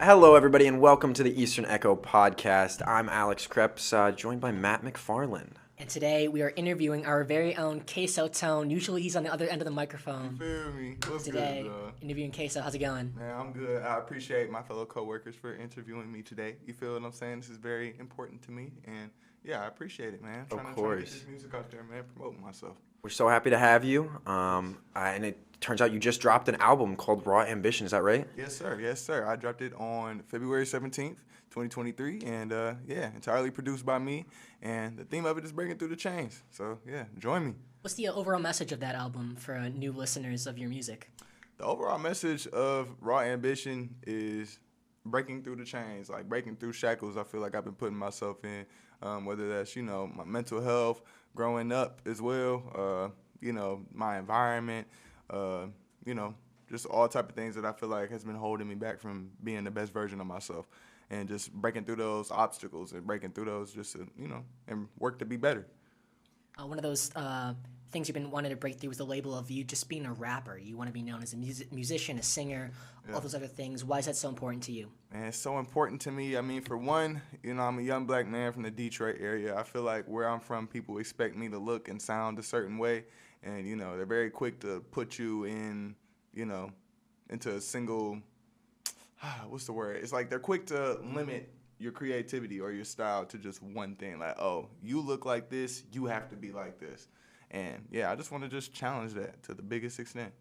Hello, everybody, and welcome to the Eastern Echo podcast. I'm Alex Kreps, joined by Matt McFarlin. And today we are interviewing our very own Queso Tone. Usually he's on the other end of the microphone. You feel me? What's Today, good, bro? interviewing Queso. How's it going? Man, I'm good. I appreciate my fellow coworkers for interviewing me today. You feel what I'm saying? This is very important to me, and yeah, I appreciate it, man. Of Trying to course. get this music out there, man. Promoting myself. We're so happy to have you. And it turns out you just dropped an album called Raw Ambition. Is that right? Yes, sir. Yes, sir. I dropped it on February 17th, 2023, and yeah, entirely produced by me. And the theme of it is breaking through the chains. So yeah, join me. What's the overall message of that album for new listeners of your music? The overall message of Raw Ambition is breaking through the chains, like breaking through shackles I feel like I've been putting myself in, whether that's, my mental health, growing up as well, my environment, just all type of things that I feel like has been holding me back from being the best version of myself. And just breaking through those obstacles and breaking through those just to, and work to be better. One of those things you've been wanting to break through is the label of you just being a rapper. You want to be known as a musician, a singer, all those other things. Why is that so important to you? Man, it's so important to me. I mean, for one, I'm a young black man from the Detroit area. I feel like where I'm from, people expect me to look and sound a certain way. And, they're very quick to put you in, into a single, what's the word? It's like they're quick to limit your creativity or your style to just one thing. Like, oh, you look like this, you have to be like this. And, yeah, I just want to just challenge that to the biggest extent.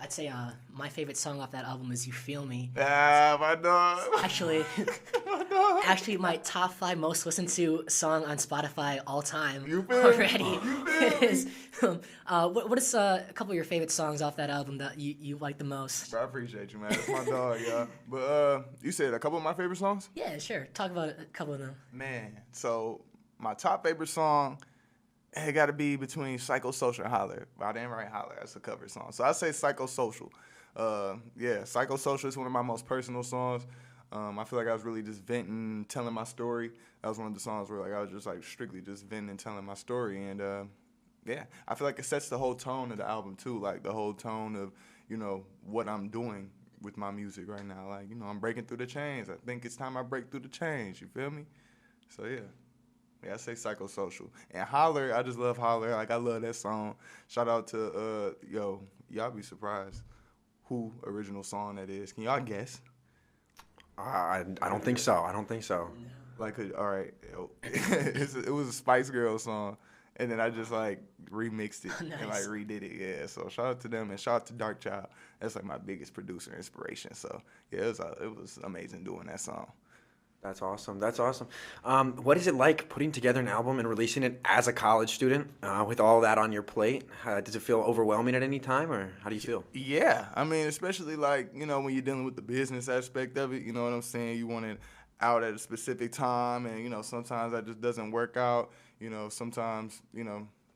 I'd say my favorite song off that album is "You Feel Me." My dog. Actually, my top 5 most listened to song on Spotify all time You feel already. me? It is. What is a couple of your favorite songs off that album that you like the most? Bro, I appreciate you, man. That's my dog, y'all. But you said a couple of my favorite songs? Yeah, sure. Talk about a couple of them. Man, so my top favorite song, it got to be between Psychosocial and Holler. But I didn't write Holler. That's a cover song. So I say Psychosocial. Psychosocial is one of my most personal songs. I feel like I was really just venting, telling my story. That was one of the songs where I was just strictly just venting and telling my story. And I feel like it sets the whole tone of the album too, like the whole tone of, what I'm doing with my music right now. Like, I'm breaking through the chains. I think it's time I break through the chains. You feel me? So yeah. Yeah, I say Psychosocial. And Holler, I just love Holler. Like, I love that song. Shout out to, y'all be surprised who original song that is. Can y'all guess? I don't think so. All right. It was a Spice Girls song. And then I just, remixed it Nice. and, redid it. Yeah, so shout out to them. And shout out to Dark Child. That's, my biggest producer inspiration. So, yeah, it was amazing doing that song. That's awesome. What is it like putting together an album and releasing it as a college student with all that on your plate? Does it feel overwhelming at any time, or how do you feel? Yeah, I mean, especially when you're dealing with the business aspect of it, you know what I'm saying? You want it out at a specific time, and, sometimes that just doesn't work out. Sometimes,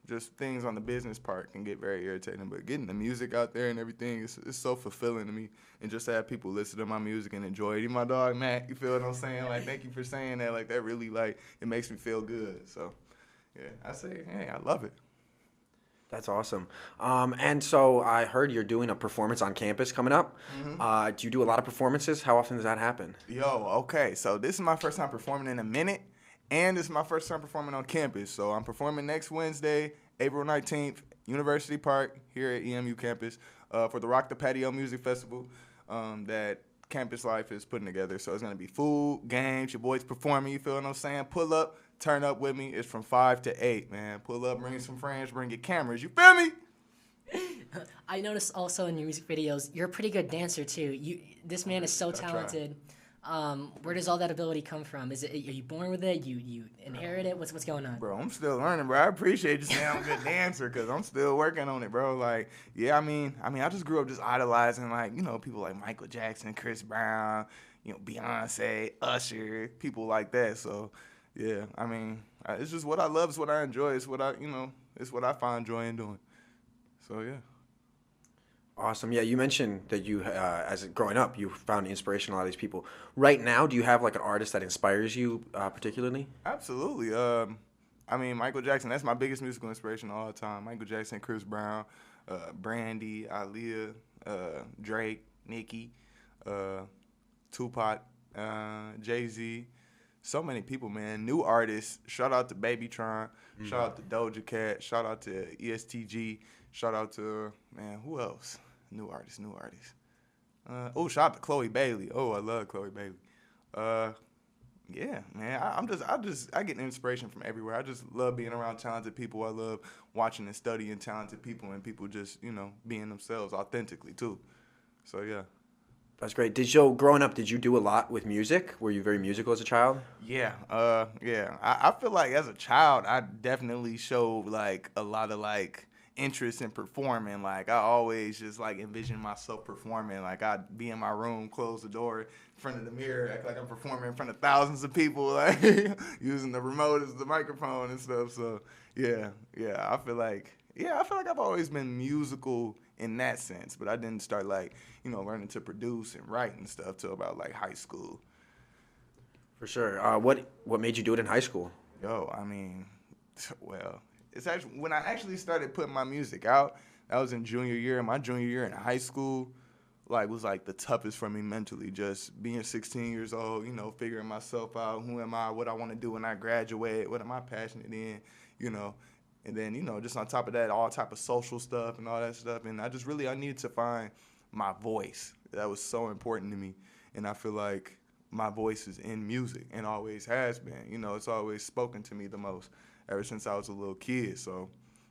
just things on the business part can get very irritating. But getting the music out there and everything is so fulfilling to me. And just to have people listen to my music and enjoy it. Even my dog, Matt, you feel what I'm saying? Thank you for saying that. That really, it makes me feel good. So, yeah, I say, hey, I love it. That's awesome. And so I heard you're doing a performance on campus coming up. Mm-hmm. Do you do a lot of performances? How often does that happen? Okay. So this is my first time performing in a minute. And this is my first time performing on campus. So I'm performing next Wednesday, April 19th, University Park here at EMU campus for the Rock the Patio Music Festival that Campus Life is putting together. So it's going to be food, games, your boys performing, you feel what I'm saying? Pull up, turn up with me. It's from 5 to 8, man. Pull up, bring some friends, bring your cameras. You feel me? I noticed also in your music videos, you're a pretty good dancer too. This man is so talented. Where does all that ability come from? Are you born with it? You inherit it? What's going on? Bro, I'm still learning, bro. I appreciate you saying I'm a good dancer because I'm still working on it, bro. I just grew up just idolizing, people like Michael Jackson, Chris Brown, Beyonce, Usher, people like that. So, yeah, it's just what I love. It's what I enjoy. It's what I find joy in doing. So, yeah. Awesome. Yeah, you mentioned that you, growing up, you found inspiration in a lot of these people. Right now, do you have an artist that inspires you particularly? Absolutely. Michael Jackson, that's my biggest musical inspiration of all time. Michael Jackson, Chris Brown, Brandy, Aaliyah, Drake, Nicki. Tupac, Jay-Z, so many people, man. New artists. Shout out to Babytron. Shout out to Doja Cat. Shout out to ESTG. Shout out to, man, who else? New artists. Shout out to Chloe Bailey. Oh, I love Chloe Bailey. Yeah, man. I get inspiration from everywhere. I just love being around talented people. I love watching and studying talented people and people just, being themselves authentically too. So yeah. That's great. Growing up, did you do a lot with music? Were you very musical as a child? Yeah, yeah. I feel like as a child, I definitely showed like a lot of like interest in performing. Like I always just like envision myself performing. Like I'd be in my room, close the door, in front of the mirror, act like I'm performing in front of thousands of people, like using the remote as the microphone and stuff. So yeah. I feel like I've always been musical in that sense, but I didn't start like, learning to produce and write and stuff till about like high school. For sure. What made you do it in high school? Well, it's actually when I actually started putting my music out. That was in junior year. My junior year in high school, was the toughest for me mentally. Just being 16 years old, figuring myself out. Who am I? What I want to do when I graduate? What am I passionate in? And then just on top of that, all type of social stuff and all that stuff. And I needed to find my voice. That was so important to me. And I feel like my voice is in music and always has been. It's always spoken to me the most ever since I was a little kid. So,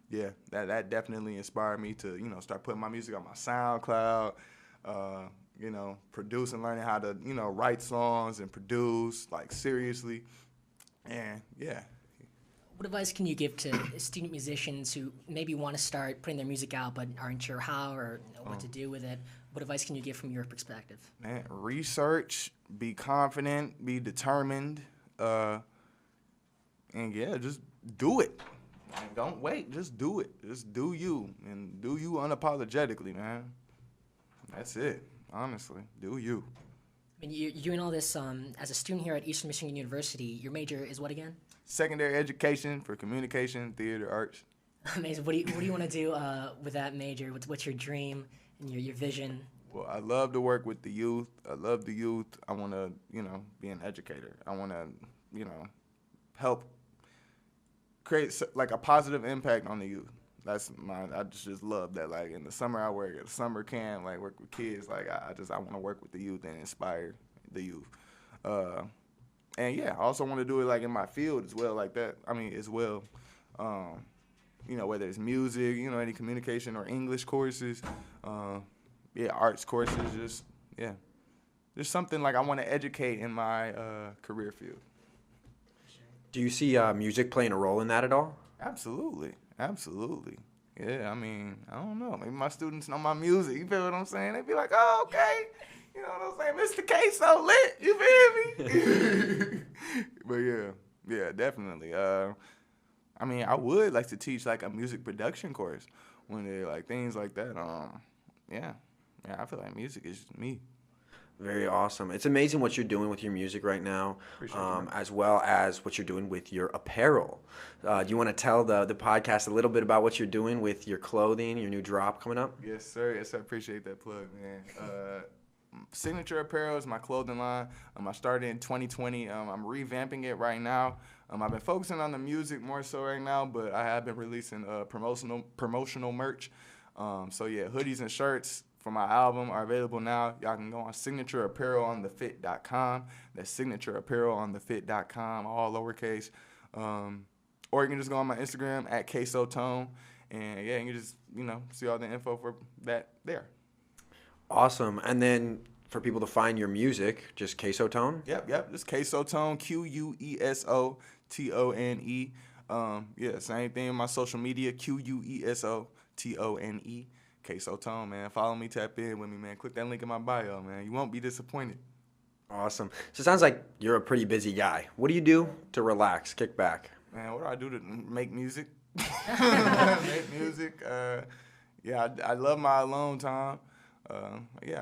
yeah, that definitely inspired me to, start putting my music on my SoundCloud, produce and learning how to, write songs and produce, seriously. And, yeah. What advice can you give to student musicians who maybe want to start putting their music out but aren't sure how or what to do with it? What advice can you give from your perspective? Man, research, be confident, be determined, and yeah, just do it. And don't wait, just do it. Just do you, and do you unapologetically, man. That's it, honestly. Do you. I mean, you're doing all this as a student here at Eastern Michigan University. Your major is what again? Secondary education for communication, theater, arts. Amazing. What do you want to do with that major? What's your dream and your vision? Well, I love to work with the youth. I love the youth. I want to, be an educator. I want to, help create a positive impact on the youth. I just love that. In the summer, I work at a summer camp, work with kids. I want to work with the youth and inspire the youth. And yeah, I also want to do it in my field as well, whether it's music, any communication or English courses, arts courses, there's something I want to educate in my career field. Do you see music playing a role in that at all? Absolutely. Yeah, I don't know. Maybe my students know my music. You feel what I'm saying? They be like, oh, okay. You know what I'm saying? Mr. Queso lit. You feel me? But yeah, definitely. I would like to teach a music production course one day, things like that. Yeah, I feel like music is me. Very awesome. It's amazing what you're doing with your music right now, as well as what you're doing with your apparel. Do you want to tell the podcast a little bit about what you're doing with your clothing, your new drop coming up? Yes, sir. Yes, I appreciate that plug, man. Signature Apparel is my clothing line. I started in 2020. I'm revamping it right now. I've been focusing on the music more so right now, but I have been releasing promotional merch. So yeah, hoodies and shirts for my album are available now. Y'all can go on signatureapparelonthefit.com. That's signatureapparelonthefit.com, all lowercase. Or you can just go on my Instagram at Queso. And yeah, you can just, see all the info for that there. Awesome. And then for people to find your music, just Queso Tone? Yep. Just Queso Tone, Quesotone. Yeah, same thing in my social media, Quesotone. Queso Tone, man. Follow me, tap in with me, man. Click that link in my bio, man. You won't be disappointed. Awesome. So it sounds like you're a pretty busy guy. What do you do to relax, kick back? Man, what do I do to make music? Make music. I love my alone time. I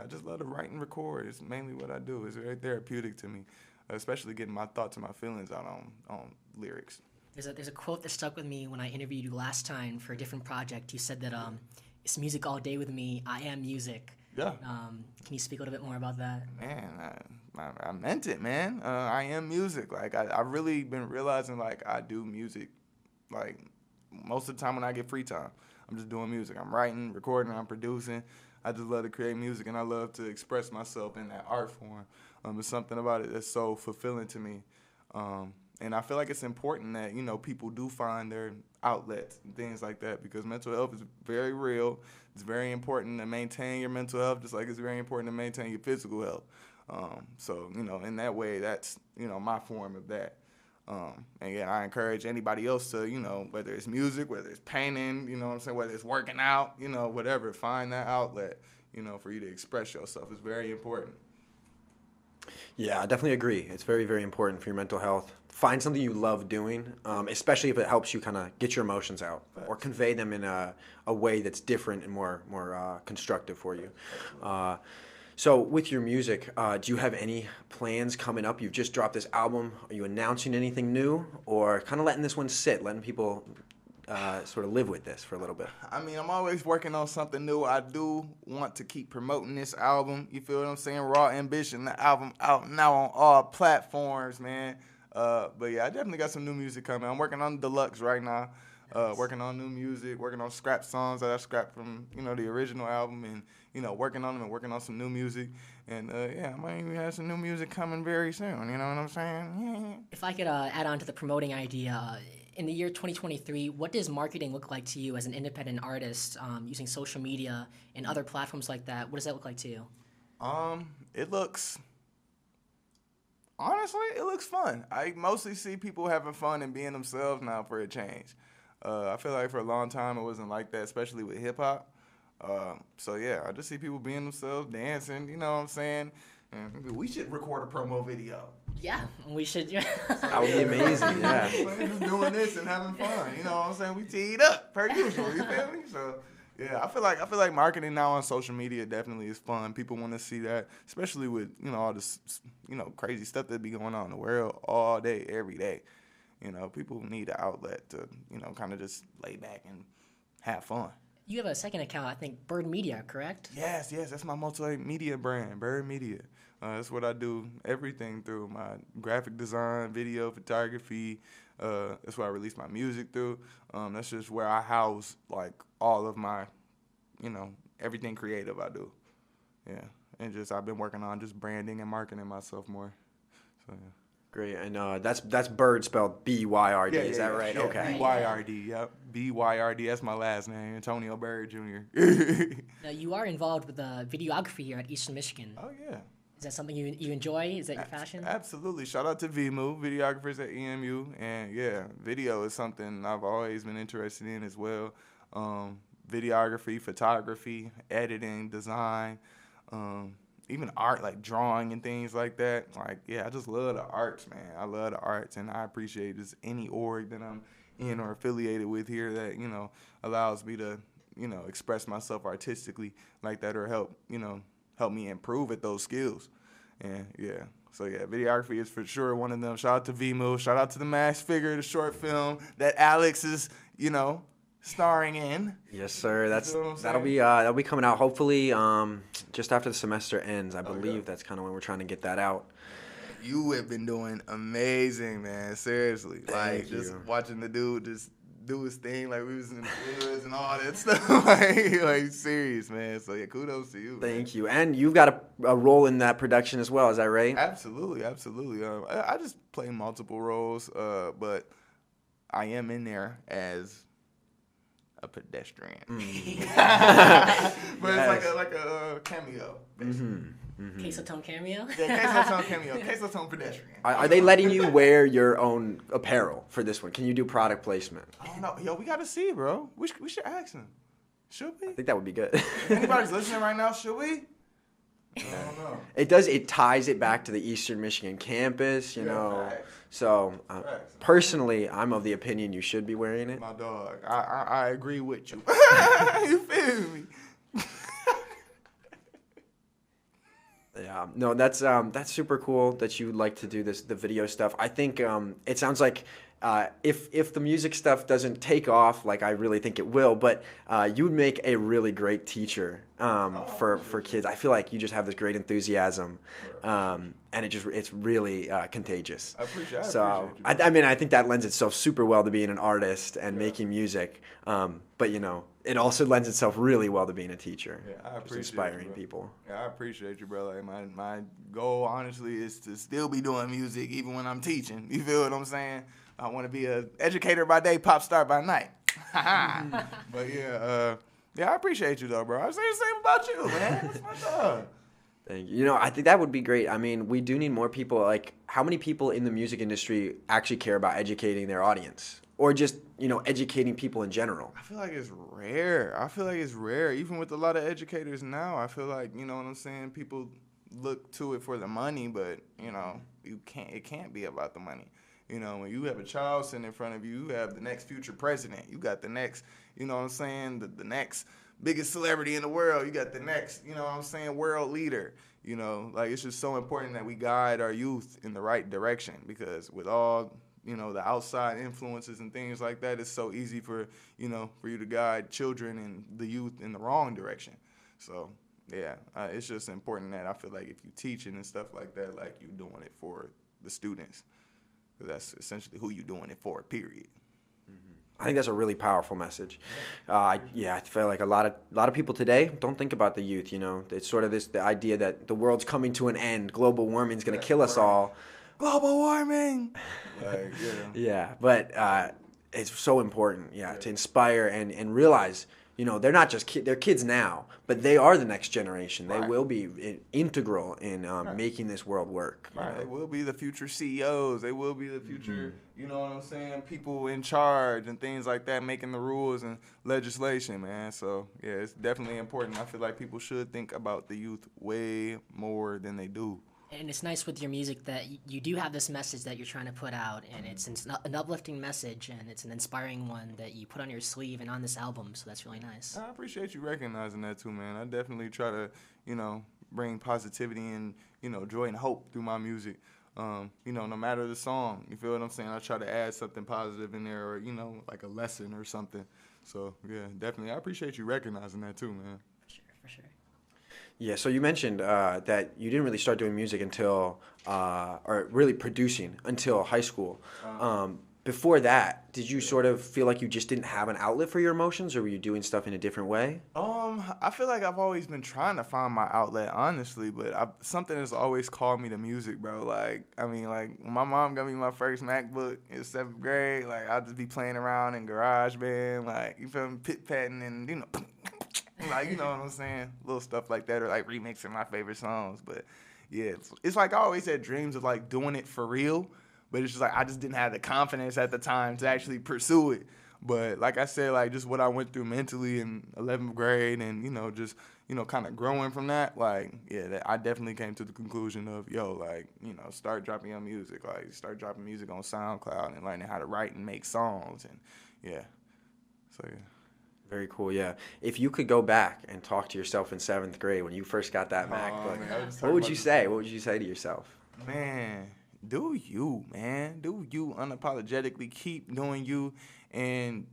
just love to write and record. It's mainly what I do. It's very therapeutic to me, especially getting my thoughts and my feelings out on lyrics. There's a quote that stuck with me when I interviewed you last time for a different project. You said that it's music all day with me. I am music. Yeah. Can you speak a little bit more about that? Man, I meant it, man. I am music. Like, I've really been realizing, like, I do music, like, most of the time when I get free time. I'm just doing music. I'm writing, recording, I'm producing. I just love to create music, and I love to express myself in that art form. There's something about it that's so fulfilling to me. And I feel like it's important that, people do find their outlets and things like that, because mental health is very real. It's very important to maintain your mental health, just like it's very important to maintain your physical health. So, in that way, that's, my form of that. And yeah, I encourage anybody else to, whether it's music, whether it's painting, whether it's working out, whatever, find that outlet, for you to express yourself. It's very important. Yeah, I definitely agree. It's very, very important for your mental health. Find something you love doing, especially if it helps you kind of get your emotions out or convey them in a way that's different and more constructive for you. So with your music, do you have any plans coming up? You've just dropped this album. Are you announcing anything new, or kind of letting this one sit, letting people sort of live with this for a little bit? I mean, I'm always working on something new. I do want to keep promoting this album. You feel what I'm saying? Raw Ambition, the album out now on all platforms, man. But yeah, I definitely got some new music coming. I'm working on Deluxe right now. Working on new music, working on scrap songs that I scrapped from, the original album, and, working on them and working on some new music. And, I might even have some new music coming very soon, you know what I'm saying? If I could add on to the promoting idea, in the year 2023, what does marketing look like to you as an independent artist, using social media and other platforms like that? What does that look like to you? Honestly, it looks fun. I mostly see people having fun and being themselves now for a change. I feel like for a long time it wasn't like that, especially with hip-hop. So, yeah, I just see people being themselves, dancing, you know what I'm saying? And we should record a promo video. Yeah, we should. That would be amazing, yeah. Just doing this and having fun, you know what I'm saying? We teed up, per usual, you feel me? So, yeah, I feel like marketing now on social media definitely is fun. People want to see that, especially with, all this, crazy stuff that be going on in the world all day, every day. People need an outlet to, kind of just lay back and have fun. You have a second account, I think, Bird Media, correct? Yes, that's my multimedia brand, Bird Media. That's what I do everything through, my graphic design, video, photography. That's where I release my music through. That's just where I house, like, all of my, everything creative I do. Yeah, and I've been working on just branding and marketing myself more. So, yeah. Great, and that's Bird spelled B-Y-R-D, is that right? Yeah, okay. B-Y-R-D, yep. B-Y-R-D, that's my last name, Antonio Bird Jr. Now, you are involved with videography here at Eastern Michigan. Oh, yeah. Is that something you enjoy? Is that your passion? Absolutely. Shout out to VMU, videographers at EMU. And, yeah, video is something I've always been interested in as well. Videography, photography, editing, design, even art, like drawing and things like that. Like, yeah, I just love the arts, man. I love the arts, and I appreciate just any org that I'm in or affiliated with here that, allows me to, express myself artistically like that, or help me improve at those skills. And, yeah. So, yeah, videography is for sure one of them. Shout out to VMO. Shout out to The Masked Figure, the short film that Alex is, starring in. Yes, sir. That'll be coming out hopefully just after the semester ends. I believe that's kind of when we're trying to get that out. You have been doing amazing, man. Seriously. Thank you. Just watching the dude just do his thing, like we was in the woods and all that stuff. like serious, man. So yeah, kudos to you. Thank you. And you've got a role in that production as well, is that right? Absolutely. I just play multiple roles, but I am in there as a pedestrian. But it's like a cameo. Queso Tone cameo? Yeah, Queso Tone cameo. Queso Tone pedestrian. Are they letting you wear your own apparel for this one? Can you do product placement? I don't know. Yo, we got to see, bro. We should ask him. Should we? I think that would be good. If anybody's listening right now, should we? I don't know. It ties it back to the Eastern Michigan campus, you know. Facts. So personally, I'm of the opinion you should be wearing it. My dog, I agree with you. You feel me? Yeah, no, that's super cool that you like to do the video stuff. I think it sounds like if the music stuff doesn't take off like I really think it will, but you would make a really great teacher for kids. I feel like you just have this great enthusiasm, and it's really contagious. I appreciate it. I mean, I think that lends itself super well to being an artist and making music. But it also lends itself really well to being a teacher. Yeah, I appreciate inspiring you, people. Yeah, I appreciate you, bro. Like my goal, honestly, is to still be doing music even when I'm teaching. You feel what I'm saying? I want to be an educator by day, pop star by night. But yeah, I appreciate you though, bro. I say the same about you, man. That's my dog. Thank you. I think that would be great. I mean, we do need more people. Like, how many people in the music industry actually care about educating their audience? Or just, educating people in general? I feel like it's rare. Even with a lot of educators now, I feel like, you know what I'm saying, people look to it for the money, but, it can't be about the money. When you have a child sitting in front of you, you have the next future president. You got the next, you know what I'm saying, the next biggest celebrity in the world. You got the next, you know what I'm saying, world leader. It's just so important that we guide our youth in the right direction, because with all, the outside influences and things like that, it's so easy for you to guide children and the youth in the wrong direction. So, yeah, it's just important that I feel like if you teaching and stuff like that, like you doing it for the students. That's essentially who you're doing it for, period. I think that's a really powerful message. I feel like a lot of people today don't think about the youth. It's sort of the idea that the world's coming to an end, global warming's going to kill us all. Global warming. Yeah, but it's so important, to inspire and realize, they're not just they're kids now, but they are the next generation. They will be integral in making this world work. Right. They will be the future CEOs. They will be the future, you know what I'm saying, people in charge and things like that, making the rules and legislation, man. So, yeah, it's definitely important. I feel like people should think about the youth way more than they do. And it's nice with your music that you do have this message that you're trying to put out, and it's an uplifting message, and it's an inspiring one that you put on your sleeve and on this album, so that's really nice. I appreciate you recognizing that too, man. I definitely try to, bring positivity and, joy and hope through my music. No matter the song, you feel what I'm saying? I try to add something positive in there, or, like a lesson or something. So, yeah, definitely. I appreciate you recognizing that too, man. For sure. Yeah, so you mentioned that you didn't really start doing music until, or really producing until high school. Before that, did you sort of feel like you just didn't have an outlet for your emotions, or were you doing stuff in a different way? I feel like I've always been trying to find my outlet, honestly, but something has always called me to music, bro. When my mom got me my first MacBook in 7th grade, I'd just be playing around in GarageBand, you feel me, pit-patting and, you know what I'm saying? Little stuff like that, or remixing my favorite songs. But yeah, it's I always had dreams of doing it for real, but it's just I just didn't have the confidence at the time to actually pursue it. But like I said, just what I went through mentally in 11th grade and, kind of growing from that, I definitely came to the conclusion of, start dropping your music. Start dropping music on SoundCloud and learning how to write and make songs. And yeah. So yeah. Very cool, yeah. If you could go back and talk to yourself in 7th grade when you first got that MacBook, what would you say? What would you say to yourself? Man, do you, man. Do you unapologetically. Keep doing you, and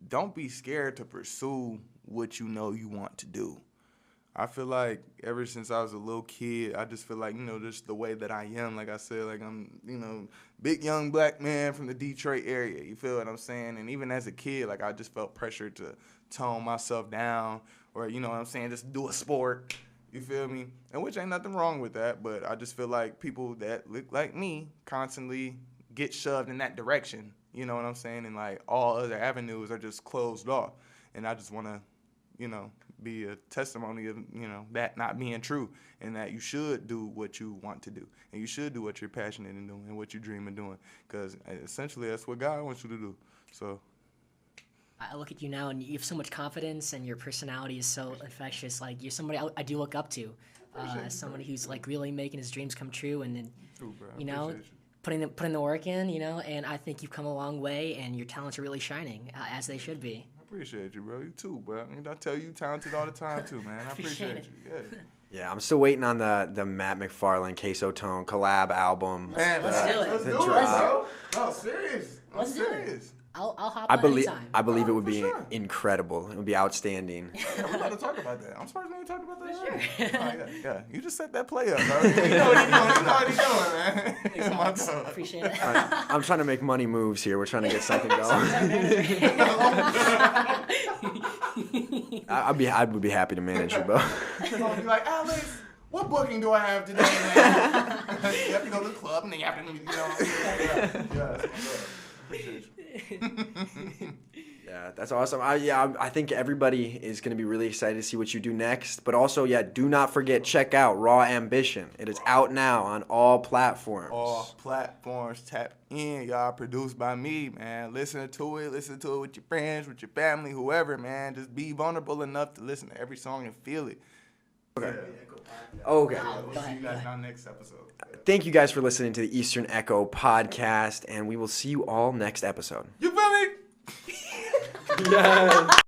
don't be scared to pursue what you know you want to do. I feel like ever since I was a little kid, I just feel like, just the way that I am, like I said, I'm, big young black man from the Detroit area, you feel what I'm saying? And even as a kid, I just felt pressure to tone myself down or, you know what I'm saying, just do a sport, you feel me? And which ain't nothing wrong with that, but I just feel like people that look like me constantly get shoved in that direction, you know what I'm saying? And, all other avenues are just closed off. And I just want to, be a testimony of, that not being true, and that you should do what you want to do, and you should do what you're passionate in doing and what you dream of doing, because essentially that's what God wants you to do. So I look at you now, and you have so much confidence, and your personality is so infectious. You're somebody I do look up to, as somebody who's really making his dreams come true, and then, putting the work in, and I think you've come a long way, and your talents are really shining, as they should be. Appreciate you, bro. You too, bro. I tell you talented all the time too, man. I appreciate you. Yeah. Yeah, I'm still waiting on the Matt McFarlin Queso Tone collab album. Man, Let's do it. Let's The do it, drop. bro. No, serious. Let's do it. serious. I'll hop I on believe anytime. I believe it would For be sure. incredible. It would be outstanding. Yeah, we're about to talk about that. I'm surprised we ain't talked about that. already. sure. Yeah. You just set that play up, bro. You know what he's doing. You know what he's doing, man. Thanks, My Alex. dog. Appreciate it. I'm trying to make money moves here. We're trying to get something going. I would be happy to manage you, bro. I'll be like, Alex, what booking do I have today, man? You have to go to the club and then you have to, Yeah, that's what's up. Appreciate you. Yeah, that's awesome. I think everybody is going to be really excited to see what you do next. But also, do not forget, check out Raw Ambition. It is out now on all platforms. All platforms, tap in, y'all. Produced by me, man. Listen to it with your friends, with your family, whoever, man. Just be vulnerable enough to listen to every song and feel it. Okay. Okay. We'll see you guys in our next episode. Thank you guys for listening to the Eastern Echo podcast, and we will see you all next episode. You feel me? Yes.